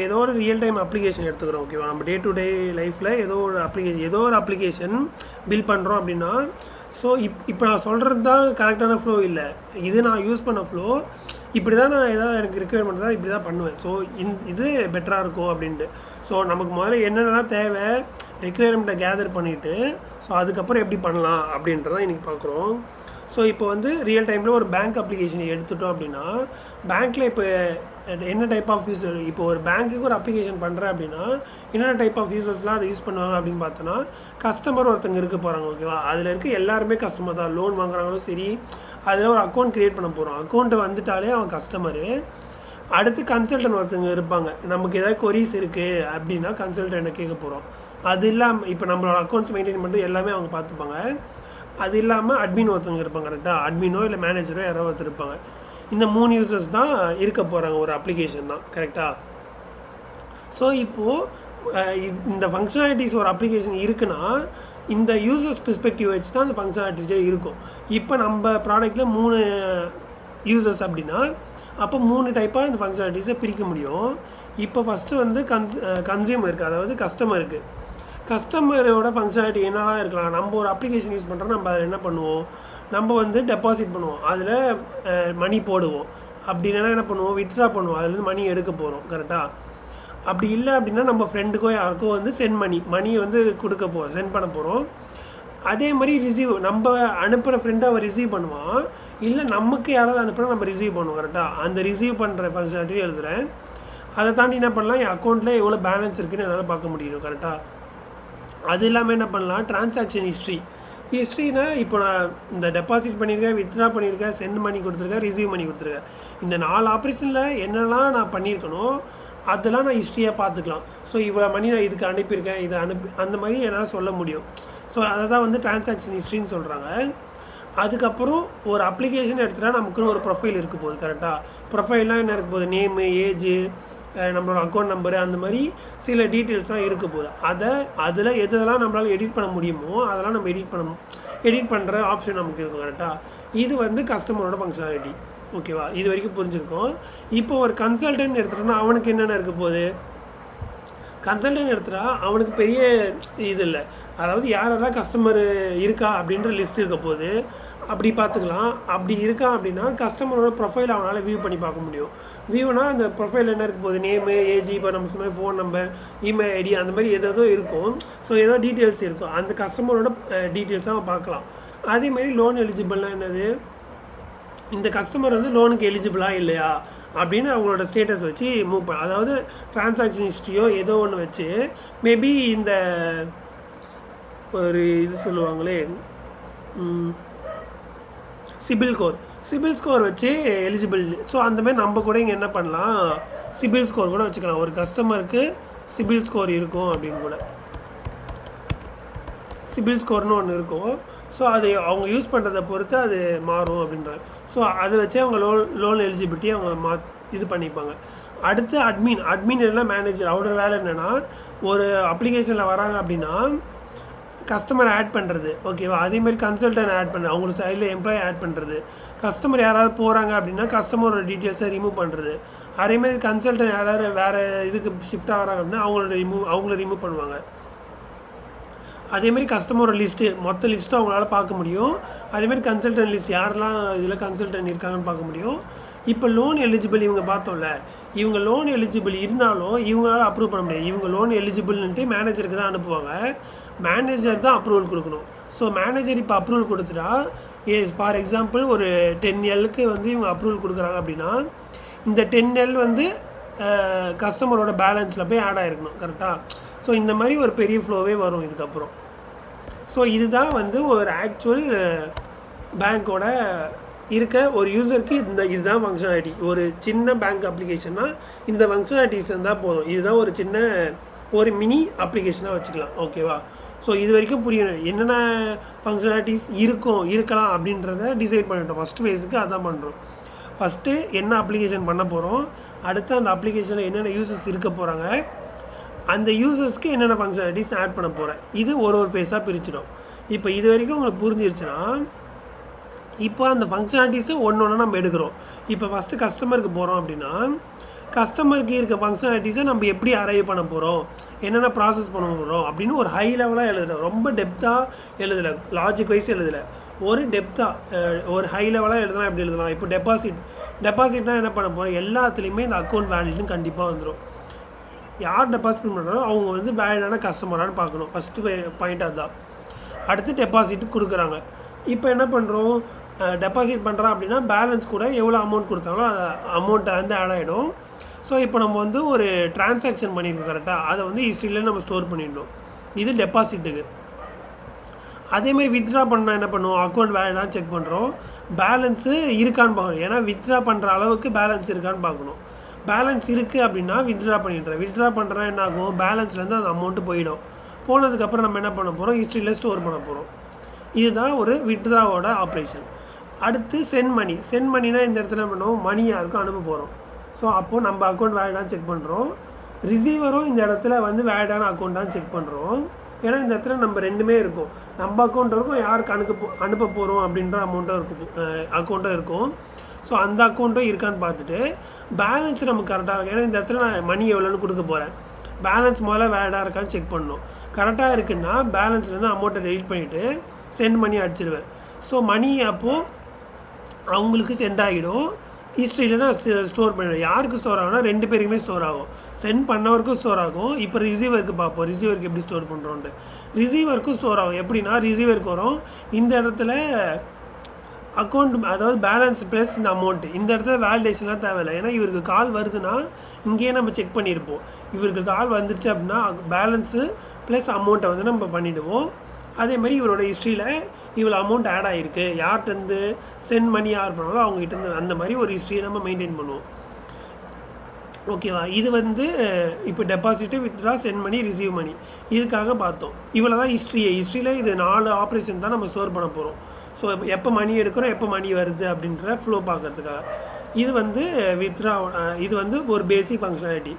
ஏதோ ஒரு real time application எடுத்துக்கிறோம் ஓகேவா. நம்ம டே டு டே லைஃப்பில் ஏதோ ஒரு அப்ளிகேஷன் பில்ட் பண்ணுறோம் அப்படின்னா, ஸோ இப்போ நான் சொல்கிறது தான் கரெக்டான ஃப்ளோ இல்லை, இது நான் யூஸ் பண்ண ஃப்ளோ இப்படி தான், நான் ஏதாவது எனக்கு ரிக்வயர்மெண்ட் தான் இப்படி தான் பண்ணுவேன். ஸோ இது பெட்டராக இருக்கும் அப்படின்ட்டு. ஸோ நமக்கு முதல்ல என்னென்னலாம் தேவை ரெக்வயர்மெண்ட்டை கேதர் பண்ணிவிட்டு, ஸோ அதுக்கப்புறம் எப்படி பண்ணலாம் அப்படின்றதான் இன்றைக்கி பார்க்குறோம். ஸோ இப்போ வந்து ரியல் டைமில் ஒரு பேங்க் அப்ளிகேஷன் எடுத்துட்டோம் அப்படின்னா, பேங்க்கில் இப்போ என்ன டைப் ஆஃப் யூஸர், இப்போ ஒரு பேங்க்குக்கு ஒரு அப்ளிகேஷன் பண்ணுறேன் அப்படின்னா என்னென்ன டைப் ஆஃப் யூசர்ஸ்லாம் அதை யூஸ் பண்ணுவாங்க அப்படின்னு பார்த்தோன்னா, கஸ்டமர் ஒருத்தங்க இருக்க போகிறாங்க ஓகேவா. அதில் இருக்க எல்லாருமே கஸ்டமர் தான். லோன் வாங்குறாங்களும் சரி, அதில் ஒரு அக்கௌண்ட் க்ரியேட் பண்ண போகிறோம். அக்கௌண்ட்டை வந்துட்டாலே அவன் கஸ்டமரு. அடுத்து கன்சல்டன்ட் ஒருத்தங்க இருப்பாங்க. நமக்கு ஏதாவது கொரிஸ் இருக்குது அப்படின்னா கன்சல்டன்ட்டை கேட்க போகிறோம். அது இல்லாமல் இப்போ நம்மளோட அக்கௌண்ட்ஸ் மெயின்டைன் பண்ணுறது எல்லாமே அவங்க பார்த்துப்பாங்க. அது இல்லாமல் அட்மின் ஒருத்தவங்க இருப்பாங்க கரெக்டாக. அட்மினோ இல்லை மேனேஜரோ யாரோ ஒருத்தர் இருப்பாங்க. இந்த 3 யூசர்ஸ் தான் இருக்க போகிறாங்க ஒரு அப்ளிகேஷன் தான் கரெக்டாக. ஸோ இப்போது இந்த ஃபங்க்ஷனாலிட்டிஸ் ஒரு அப்ளிகேஷன் இருக்குன்னா இந்த யூசர்ஸ் பெர்ஸ்பெக்டிவ் வச்சு தான் அந்த ஃபங்க்ஷனாலிட்டியே இருக்கும். இப்போ நம்ம ப்ராடக்ட்டில் 3 யூசர்ஸ் அப்படின்னா அப்போ 3 டைப்பாக இந்த ஃபங்க்ஷனாலிட்டிஸை பிரிக்க முடியும். இப்போ ஃபஸ்ட்டு வந்து கன்சியூமர் இருக்குது, அதாவது கஸ்டமருக்கு. கஸ்டமரோட ஃபங்க்ஷனாலிட்டி என்னெல்லாம் இருக்கலாம். நம்ம ஒரு அப்ளிகேஷன் யூஸ் பண்ணுறோம், நம்ம அதில் என்ன பண்ணுவோம், நம்ம வந்து டெபாசிட் பண்ணுவோம், அதில் மணி போடுவோம். அப்படி இல்லைன்னா என்ன பண்ணுவோம், வித்ட்ரா பண்ணுவோம், அதுலேருந்து மணி எடுக்க போகிறோம் கரெக்டாக. அப்படி இல்லை அப்படின்னா நம்ம ஃப்ரெண்டுக்கோ யாருக்கோ வந்து மணியை வந்து சென்ட் பண்ண போகிறோம். அதே மாதிரி ரிசீவ், நம்ம அனுப்புகிற ஃப்ரெண்டை அவன் ரிசீவ் பண்ணுவான், இல்லை நமக்கு யாராவது அனுப்புனா நம்ம ரிசீவ் பண்ணுவோம் கரெக்டாக. அந்த ரிசீவ் பண்ணுற ஃபங்க்ஷனாலிட்டி எழுதுகிறேன். அதை தாண்டி என்ன பண்ணலாம், என் அக்கௌண்ட்டில் எவ்வளோ பேலன்ஸ் இருக்குதுன்னு என்னால் பார்க்க முடியும் கரெக்டாக. அது இல்லாமல் என்ன பண்ணலாம், டிரான்சாக்ஷன் ஹிஸ்ட்ரினா இப்போ நான் இந்த டெபாசிட் பண்ணியிருக்கேன், வித்ட்ரா பண்ணியிருக்கேன், சென்ட் மணி கொடுத்துருக்கேன், ரிசீவ் பண்ணி கொடுத்துருக்கேன். இந்த 4 ஆப்ரேஷனில் என்னெல்லாம் நான் பண்ணியிருக்கணும் அதெல்லாம் நான் ஹிஸ்ட்ரியாக பார்த்துக்கலாம். ஸோ இவ்வளோ மணி நான் இதுக்கு அனுப்பியிருக்கேன், இதை அந்த மாதிரி என்னால் சொல்ல முடியும். ஸோ அதை தான் வந்து டிரான்சாக்ஷன் ஹிஸ்ட்ரின்னு சொல்கிறாங்க. அதுக்கப்புறம் ஒரு அப்ளிகேஷன் எடுத்துகிட்டா நமக்குன்னு ஒரு ப்ரொஃபைல் இருக்க போகுது கரெக்டாக. ப்ரொஃபைல்லாம் என்ன இருக்க போகுது, நேமு, ஏஜு, நம்மளோட அக்கௌண்ட் நம்பரு, அந்த மாதிரி சில டீட்டெயில்ஸ்லாம் இருக்க போகுது. அதில் எதெல்லாம் நம்மளால் எடிட் பண்ண முடியுமோ அதெல்லாம் நம்ம எடிட் பண்ணுற ஆப்ஷன் நமக்கு இருக்கும் கரெக்டாக. இது வந்து கஸ்டமரோட ஃபங்க்ஷனாலிட்டி ஓகேவா. இது வரைக்கும் புரிஞ்சுருக்கோம். இப்போ ஒரு கன்சல்டன்ட் எடுத்துட்டோம்னா அவனுக்கு என்னென்ன இருக்க போகுது, கன்சல்டன்ட் எடுத்துட்டா அவனுக்கு பெரிய இது இல்லை, அதாவது யாரெல்லாம் கஸ்டமர் இருக்கா அப்படின்ற லிஸ்ட் இருக்க போகுது. அப்படி பார்த்துக்கலாம். அப்படி இருக்கா அப்படின்னா கஸ்டமரோட ப்ரொஃபைல் அவனால் வியூ பண்ணி பார்க்க முடியும். வியூனா அந்த ப்ரொஃபைல் என்ன இருக்க போகுது, நேமு, ஏஜி, இப்போ நம்ம சொன்ன ஃபோன் நம்பர், இமெயில் ஐடி, அந்த மாதிரி ஏதோ இருக்கும். ஸோ ஏதோ டீட்டெயில்ஸ் இருக்கும், அந்த கஸ்டமரோட டீட்டெயில்ஸாக அவன் பார்க்கலாம். அதேமாதிரி லோன் எலிஜிபிள்னால் என்னது, இந்த கஸ்டமர் வந்து லோனுக்கு எலிஜிபிளாக இல்லையா அப்படின்னு அவங்களோட ஸ்டேட்டஸ் வச்சு மூவ் பண்ண, அதாவது டிரான்சாக்ஷன் ஹிஸ்ட்ரியோ ஏதோ ஒன்று வச்சு மேபி இந்த ஒரு இது சொல்லுவாங்களே சிபில் ஸ்கோர் வச்சு எலிஜிபிள். ஸோ அந்தமாதிரி நம்ம கூட இங்கே என்ன பண்ணலாம், சிபில் ஸ்கோர் கூட வச்சுக்கலாம். ஒரு கஸ்டமருக்கு சிபில் ஸ்கோர் இருக்கும் அப்படின்னு கூட, சிபில் ஸ்கோர்னு ஒன்று இருக்கும். ஸோ அது அவங்க யூஸ் பண்ணுறதை பொறுத்து அது மாறும் அப்படின்றாங்க. ஸோ அதை வச்சு அவங்க லோன் எலிஜிபிலிட்டி அவங்க இது பண்ணிப்பாங்க. அடுத்து அட்மின் எல்லாம் மேனேஜர், அவரோட வேலை என்னென்னா ஒரு அப்ளிகேஷனில் வராங்க அப்படின்னா கஸ்டமர் ஆட் பண்ணுறது ஓகேவா. அதேமாதிரி கன்சல்டன்ட் ஆட் பண்ணுறது, அவங்களோட சைடில் எம்ப்ளாயி ஆட் பண்ணுறது. கஸ்டமர் யாராவது போகிறாங்க அப்படின்னா கஸ்டமரோட டீட்டெயில்ஸை ரிமூவ் பண்ணுறது. அதேமாதிரி கன்சல்டன்ட் யாராவது வேறு இதுக்கு ஷிஃப்ட் ஆகிறாங்க அப்படின்னா அவங்கள ரிமூவ் பண்ணுவாங்க. அதேமாதிரி கஸ்டமரோட லிஸ்ட்டு மொத்த லிஸ்ட்டும் அவங்களால பார்க்க முடியும். அதேமாதிரி கன்சல்டன்ட் லிஸ்ட் யாரெல்லாம் இதில் கன்சல்டன்ட் இருக்காங்கன்னு பார்க்க முடியும். இப்போ லோன் எலிஜிபிள் இவங்க பார்த்தோம்ல, இவங்க லோன் எலிஜிபிள் இருந்தாலும் இவங்களால அப்ரூவ் பண்ண முடியாது. இவங்க லோன் எலிஜிபிள்ன்ட்டு மேனேஜருக்கு தான் அனுப்புவாங்க, மேனேஜர் தான் அப்ரூவல் கொடுக்கணும். ஸோ மேனேஜர் இப்போ அப்ரூவல் கொடுத்துட்டா, ஃபார் எக்ஸாம்பிள் ஒரு 10Lக்கு வந்து இவங்க அப்ரூவல் கொடுக்குறாங்க அப்படின்னா இந்த 10L வந்து கஸ்டமரோட பேலன்ஸில் போய் ஆட் ஆகிருக்கணும் கரெக்டாக. ஸோ இந்த மாதிரி ஒரு பெரிய ஃப்ளோவே வரும் இதுக்கப்புறம். ஸோ இதுதான் வந்து ஒரு ஆக்சுவல் பேங்க்கோட இருக்க ஒரு யூசருக்கு இதுதான் ஃபங்க்ஷனாலிட்டி. ஒரு சின்ன பேங்க் அப்ளிகேஷன்னா இந்த ஃபங்க்ஷனாலிட்டிஸ் இருந்தால் போதும். இதுதான் ஒரு மினி அப்ளிகேஷனாக வச்சுக்கலாம் ஓகேவா. ஸோ இது வரைக்கும் புரியணும் என்னென்ன ஃபங்க்ஷனாலிட்டிஸ் இருக்கலாம் அப்படின்றத டிசைட் பண்ணிட்டோம். ஃபஸ்ட்டு பேஸுக்கு அதான் பண்ணுறோம். ஃபஸ்ட்டு என்ன அப்ளிகேஷன் பண்ண போகிறோம், அடுத்து அந்த அப்ளிகேஷனில் என்னென்ன யூசர்ஸ் இருக்க போகிறாங்க, அந்த யூசர்ஸ்க்கு என்னென்ன ஃபங்க்ஷனாலிட்டிஸ் ஆட் பண்ண போகிறேன், இது ஒரு ஃபேஸாக பிரிச்சிடும். இப்போ இது வரைக்கும் உங்களுக்கு புரிஞ்சிருச்சுன்னா இப்போ அந்த ஃபங்க்ஷனாலிட்டிஸை ஒன்று நம்ம எடுக்கிறோம். இப்போ ஃபஸ்ட்டு கஸ்டமருக்கு போகிறோம் அப்படின்னா கஸ்டமருக்கு இருக்க ஃபங்க்ஷனாலிட்டிஸை நம்ம எப்படி அரைவ் பண்ண போகிறோம், என்னென்ன ப்ராசஸ் பண்ண போகிறோம் அப்படின்னு ஒரு ஹை லெவலாக எழுதுகிறேன். ரொம்ப டெப்த்தாக எழுதலை, லாஜிக் வைஸ் எழுதலை, ஒரு டெப்த்தாக ஒரு ஹை லெவலாக எழுதலாம். எப்படி எழுதலாம்? இப்போ டெபாசிட்னால் என்ன பண்ண போகிறோம், எல்லாத்துலேயுமே இந்த அக்கௌண்ட் வேலிட்னு கண்டிப்பாக வந்துடும். யார் டெபாசிட் பண்ணுறாங்களோ அவங்க வந்து வேலிடான கஸ்டமரானு பார்க்கணும். ஃபஸ்ட்டு பாயிண்ட் அதுதான். அடுத்து டெபாசிட் கொடுக்குறாங்க. இப்போ என்ன பண்ணுறோம், டெபாசிட் பண்ணுறோம் அப்படின்னா பேலன்ஸ் கூட எவ்வளோ அமௌண்ட் கொடுத்தாங்களோ அது அமௌண்ட்டை வந்து ஆட் ஆகிடும். ஸோ இப்போ நம்ம வந்து ஒரு டிரான்சாக்ஷன் பண்ணியிருக்கோம் கரெக்டாக, அதை வந்து ஹிஸ்ட்ரியில் நம்ம ஸ்டோர் பண்ணிடணும். இது டெபாசிட்டுக்கு. அதேமாதிரி வித்ட்ரா பண்ணால் என்ன பண்ணுவோம், அக்கௌண்ட் வேலிடான்னு செக் பண்ணுறோம், பேலன்ஸு இருக்கான்னு பார்க்கணும். ஏன்னா வித்ட்ரா பண்ணுற அளவுக்கு பேலன்ஸ் இருக்கான்னு பார்க்கணும். பேலன்ஸ் இருக்குது அப்படின்னா வித்ட்ரா பண்ணிடுறேன். வித்ட்ரா பண்ணுறா என்ன ஆகும், பேலன்ஸ்லேருந்து அந்த அமௌண்ட்டு போயிடும். போனதுக்கப்புறம் நம்ம என்ன பண்ண போகிறோம், ஹிஸ்ட்ரியில் ஸ்டோர் பண்ண போகிறோம். இதுதான் ஒரு வித்ட்ராவோட ஆப்ரேஷன். அடுத்து சென்ட் மணினா இந்த இடத்துல என்ன பண்ணுவோம், மணி யாருக்கும் அனுப்ப போகிறோம். ஸோ அப்போது நம்ம அக்கௌண்ட் வேலிடான்னு செக் பண்ணுறோம். ரிசீவரும் இந்த இடத்துல வந்து வேலிடான அக்கௌண்ட்டான்னு செக் பண்ணுறோம். ஏன்னா இந்த இடத்துல நம்ம ரெண்டுமே இருக்கும், நம்ம அக்கௌண்ட் இருக்கும், யாருக்கு அனுப்ப போகிறோம் அப்படின்ற அக்கௌண்ட்டும் இருக்கும். ஸோ அந்த அக்கௌண்ட்டும் இருக்கான்னு பார்த்துட்டு பேலன்ஸ் நமக்கு கரெக்டாக இருக்கும். ஏன்னா இந்த இடத்துல நான் மணி எவ்வளோன்னு கொடுக்க போகிறேன், பேலன்ஸ் முதல்ல வேலிடாக இருக்கான்னு செக் பண்ணணும். கரெக்டாக இருக்குன்னா பேலன்ஸ்லேருந்து அமௌண்ட்டை டெலிட் பண்ணிவிட்டு சென்ட் மணி அடிச்சிடுவேன். ஸோ மணி அப்போது அவங்களுக்கு சென்ட் ஆகிடும். ஹிஸ்ட்ரியில் தான் ஸ்டோர் பண்ணிவிடுவேன். யாருக்கு ஸ்டோர் ஆகும்னா ரெண்டு பேருக்குமே ஸ்டோர் ஆகும். சென்ட் பண்ணவருக்கும் ஸ்டோர் ஆகும். இப்போ ரிசீவருக்கு பார்ப்போம், ரிசீவருக்கு எப்படி ஸ்டோர் பண்ணுறோன்ட்டு. ரிசீவருக்கும் ஸ்டோர் ஆகும். எப்படின்னா ரிசீவருக்கு வரும் இந்த இடத்துல அக்கௌண்ட், அதாவது பேலன்ஸ் ப்ளஸ் இந்த அமௌண்ட்டு. இந்த இடத்துல வேலிடேஷன்லாம் தேவையில்லை. ஏன்னா இவருக்கு கால் வருதுன்னா இங்கேயே நம்ம செக் பண்ணியிருப்போம். இவருக்கு கால் வந்துருச்சு அப்படின்னா பேலன்ஸு ப்ளஸ் அமௌண்ட்டை வந்து நம்ம பண்ணிவிடுவோம். அதேமாதிரி இவரோட ஹிஸ்ட்ரியில் இவ்வளோ அமௌண்ட் ஆட் ஆகிருக்கு, யார்கிட்டருந்து சென்ட் மணி யார் பண்ணாலும் அவங்ககிட்டருந்து, அந்த மாதிரி ஒரு ஹிஸ்ட்ரியை நம்ம மெயின்டைன் பண்ணுவோம். ஓகேவா? இது வந்து இப்போ டெபாசிட்டு, வித்ட்ரா, சென்ட் மணி, ரிசீவ் மணி, இதுக்காக பார்த்தோம். இவ்வளோ தான் ஹிஸ்ட்ரியில் இது 4 ஆப்ரேஷன் தான் நம்ம ஸ்டோர் பண்ண போகிறோம். ஸோ எப்போ மணி எடுக்கிறோம், எப்போ மணி வருது அப்படின்ற ஃப்ளோ பார்க்கறதுக்காக. இது வந்து வித்ட்ரா, இது வந்து ஒரு பேசிக் ஃபங்க்ஷனாலிட்டி.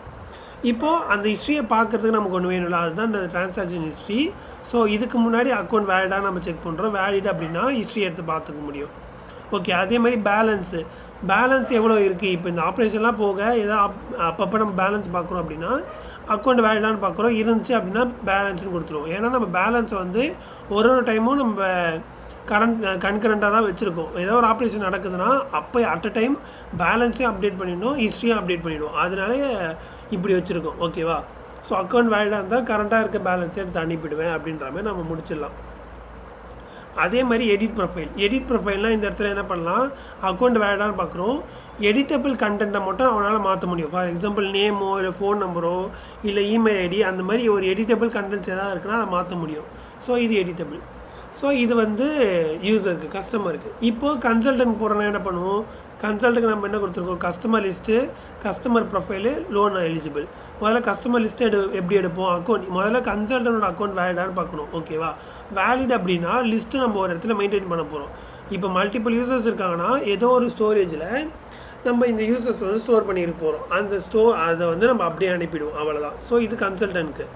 இப்போது அந்த ஹிஸ்ட்ரியை பார்க்குறதுக்கு நமக்கு ஒன்று வேணும்ல, அதுதான் இந்த டிரான்சாக்ஷன் ஹிஸ்ட்ரி. ஸோ இதுக்கு முன்னாடி அக்கௌண்ட் வேலிடாக நம்ம செக் பண்ணுறோம். வேலிட் அப்படின்னா ஹிஸ்ட்ரி எடுத்து பார்த்துக்க முடியும். ஓகே, அதே மாதிரி பேலன்ஸ் எவ்வளோ இருக்குது. இப்போ இந்த ஆப்ரேஷன்லாம் போக ஏதாவது அப்பப்போ நம்ம பேலன்ஸ் பார்க்குறோம் அப்படின்னா அக்கௌண்ட் வேலிடான்னு பார்க்குறோம். இருந்துச்சு அப்படின்னா பேலன்ஸ்னு கொடுத்துருவோம். ஏன்னா நம்ம பேலன்ஸை வந்து ஒரு டைமும் நம்ம கன்கரண்ட்டாக தான் வச்சுருக்கோம். ஏதோ ஒரு ஆப்ரேஷன் நடக்குதுன்னா அப்போ அட் அ டைம் பேலன்ஸையும் அப்டேட் பண்ணிடணும், ஹிஸ்ட்ரியும் அப்டேட் பண்ணிவிடுவோம். அதனால இப்படி வச்சுருக்கோம். ஓகேவா? ஸோ அக்கௌண்ட் வேலிடாக இருந்தால் கரண்ட்டாக இருக்க பேலன்ஸை எடுத்து அனுப்பிடுவேன் அப்படின்ற மாதிரி நம்ம முடிச்சிடலாம். அதே மாதிரி எடிட் ப்ரொஃபைல்னால் இந்த இடத்துல என்ன பண்ணலாம், அக்கௌண்ட் வேலிடான்னு பார்க்குறோம். எடிட்டபிள் கண்டென்ட்டை மட்டும் அவனால் மாற்ற முடியும். ஃபார் எக்ஸாம்பிள் நேமோ இல்லை ஃபோன் நம்பரோ இல்லை இமெயில் ஐடி, அந்த மாதிரி ஒரு எடிட்டபிள் கண்டென்ட்ஸ் எதாவது இருக்குன்னா அதை மாற்ற முடியும். ஸோ இது எடிட்டபிள். ஸோ இது வந்து யூசருக்கு, கஸ்டமருக்கு. இப்போது கன்சல்டன்ட் போகிறோன்னா என்ன பண்ணுவோம், கன்சல்ட்டுக்கு நம்ம என்ன கொடுத்துருக்கோம், customer list, customer profile, loan eligible. முதல்ல கஸ்டமர் லிஸ்ட்டு எப்படி எடுப்போம், முதல்ல கன்சல்டனோட அக்கௌண்ட் வேலிடான்னு பார்க்கணும். ஓகேவா? வேலிட் அப்படின்னா லிஸ்ட்டு நம்ம ஒரு இடத்துல மெயின்டைன் பண்ண போகிறோம். இப்போ மல்டிபிள் யூசர்ஸ் இருக்காங்கன்னா ஏதோ ஒரு ஸ்டோரேஜில் நம்ம இந்த யூசர்ஸ் வந்து ஸ்டோர் பண்ணிட்டு போகிறோம். அதை வந்து நம்ம அப்படியே அனுப்பிடுவோம், அவ்வளோதான். ஸோ இது கன்சல்டன்ட்க்கு.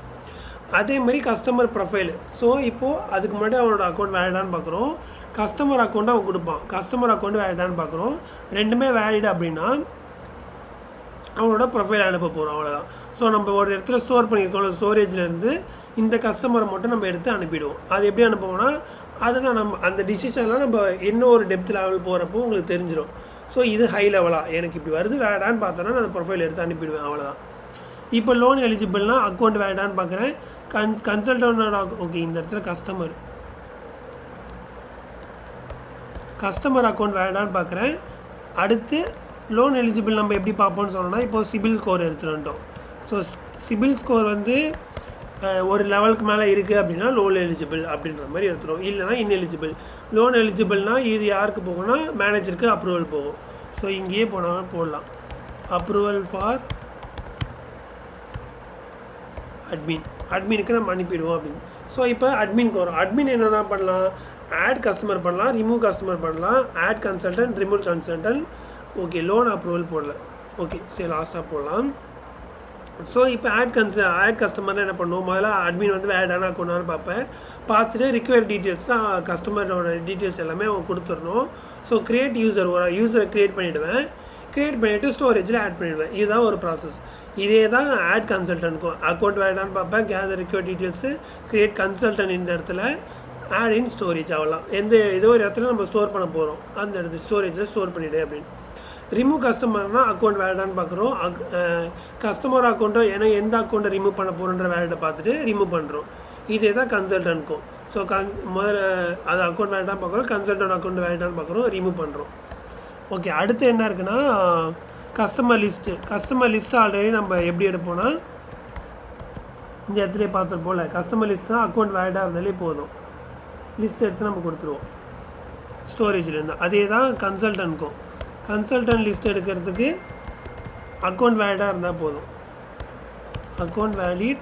அதே மாதிரி கஸ்டமர் ப்ரொஃபைலு. ஸோ இப்போது அதுக்கு முன்னாடி அவனோட அக்கௌண்ட் வேலிடான்னு பார்க்குறோம், கஸ்டமர் அக்கௌண்ட்டு அவன் கொடுப்பான், கஸ்டமர் அக்கௌண்ட் வேலிடான்னு பார்க்குறோம். ரெண்டுமே வேலிட் அப்படின்னா அவனோட ப்ரொஃபைல் அனுப்ப போகிறோம், அவ்வளோதான். ஸோ நம்ம ஒரு இடத்துல ஸ்டோர் பண்ணியிருக்கோம், ஸ்டோரேஜ்லேருந்து இந்த கஸ்டமரை மட்டும் நம்ம எடுத்து அனுப்பிடுவோம். அது எப்படி அனுப்புவோம்னா அதுதான் நம்ம அந்த டிசிஷன்லாம் நம்ம இன்னும் ஒரு டெப்த் லெவல் போகிறப்போ உங்களுக்கு தெரிஞ்சிடும். ஸோ இது ஹை லெவலாக எனக்கு இப்படி வருது வேலிடான்னு பார்த்தோன்னா நான் அந்த ப்ரொஃபைல் எடுத்து அனுப்பிடுவேன், அவ்வளோதான். இப்போ லோன் எலிஜிபிள்னா அக்கௌண்ட் வேலிடான்னு பார்க்குறேன், கன்சல்டனோட. ஓகே, இந்த இடத்துல கஸ்டமர் அக்கௌண்ட் வேலிடான்னு பார்க்குறேன். அடுத்து லோன் எலிஜிபிள் நம்ம எப்படி பார்ப்போம்னு சொன்னோன்னா, இப்போது சிபில் ஸ்கோர் எடுத்துகிட்டோம். ஸோ சிபில் ஸ்கோர் வந்து ஒரு லெவலுக்கு மேலே இருக்குது அப்படின்னா லோன் எலிஜிபிள் அப்படின்ற மாதிரி எடுத்துரும். இல்லைனா இன்எலிஜிபிள். லோன் எலிஜிபிள்னால் இது யாருக்கு போகும்னா மேனேஜருக்கு அப்ரூவல் போகும். ஸோ இங்கேயே போடலாம், அப்ரூவல் ஃபார் அட்மினுக்கு நம்ம அனுப்பிடுவோம் அப்படின்னு. ஸோ இப்போ அட்மினுக்கு வரும். அட்மின் என்னென்ன பண்ணலாம், ஆட் கஸ்டமர் பண்ணலாம், ரிமூவ் கஸ்டமர் பண்ணலாம், add consultant, remove consultant. Okay, loan approval போடல. ஓகே, சரி, லாஸ்ட்டாக போடலாம். ஸோ இப்போ ஆட் கஸ்டமர் என்ன பண்ணுவோம், முதல்ல அட்மின் வந்து வேலிடான அக்கௌண்ட்னு பார்த்துட்டு ரிக்வயர் டீட்டெயில்ஸ் தான் கஸ்டமரோட டீட்டெயில்ஸ் எல்லாமே அவங்க கொடுத்துடணும். ஸோ கிரியேட் யூசர், ஒரு யூசரை க்ரியேட் பண்ணிவிடுவேன். க்ரியேட் பண்ணிவிட்டு ஸ்டோரேஜில் ஆட் பண்ணிடுவேன். இதுதான் ஒரு ப்ராசஸ். இதே தான் ஆட் கன்சல்டன்ட்க்கும். அக்கௌண்ட் வேண்டான்னு பார்ப்பேன், gather required details, create consultant இந்த இடத்துல, ஆட் இன் ஸ்டோரேஜ் ஆகலாம். ஏதோ ஒரு இடத்துல நம்ம ஸ்டோர் பண்ண போகிறோம், அந்த இடத்துல ஸ்டோரேஜில் ஸ்டோர் பண்ணிவிடு அப்படின்னு. ரிமூவ் கஸ்டமர்னால் அக்கௌண்ட் வேலிடான்னு பார்க்குறோம். கஸ்டமர் அக்கௌண்ட்டோ ஏன்னா எந்த அக்கௌண்ட்டை ரிமூவ் பண்ண போகிறோன்ற வேலிடை பார்த்துட்டு ரிமூவ் பண்ணுறோம். இதே தான் கன்சல்டன்ட்க்கும். ஸோ முதல்ல அது அக்கௌண்ட் வேலிடான்னு பார்க்குறோம், கன்சல்டன்ட் அக்கௌண்ட் வேலிடான்னு பார்க்குறோம், ரிமூவ் பண்ணுறோம். ஓகே, அடுத்து என்ன இருக்குன்னா கஸ்டமர் லிஸ்ட்டு ஆல்ரெடி நம்ம எப்படி எடுப்போம்னா இந்த இடத்துல பார்த்துட்டு போல் கஸ்டமர் லிஸ்ட் தான் அக்கௌண்ட் வேலிடாக இருந்தாலே போதும். லிஸ்ட் எடுத்து நம்ம கொடுத்துருவோம் ஸ்டோரேஜ்லேருந்து. அதே தான் கன்சல்டன்ட்க்கும். கன்சல்டன்ட் லிஸ்ட் எடுக்கிறதுக்கு அக்கௌண்ட் வேலிடாக இருந்தால் போதும். அக்கௌண்ட் வேலிட்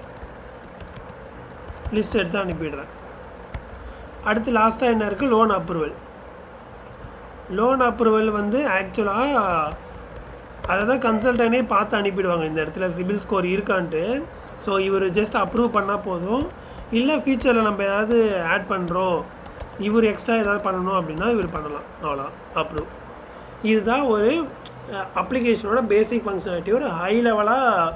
லிஸ்ட் எடுத்து அனுப்பிடுறேன். அடுத்து லாஸ்ட்டாக என்ன இருக்குது, லோன் அப்ரூவல். லோன் அப்ரூவல் வந்து ஆக்சுவலாக அதை தான் கன்சல்டனே பார்த்து அனுப்பிடுவாங்க இந்த இடத்துல சிபில் ஸ்கோர் இருக்கான்ட்டு. ஸோ இவர் ஜஸ்ட் அப்ரூவ் பண்ணால் போதும். இல்லை ஃபியூச்சரில் நம்ம ஏதாவது ஆட் பண்ணுறோம், இவர் எக்ஸ்ட்ரா ஏதாவது பண்ணணும் அப்படின்னா இவர் பண்ணலாம், அவ்வளோதான் அப்ரூவ். இதுதான் ஒரு அப்ளிகேஷனோட பேசிக் ஃபங்க்ஷனாலிட்டி. ஒரு ஹை லெவலாக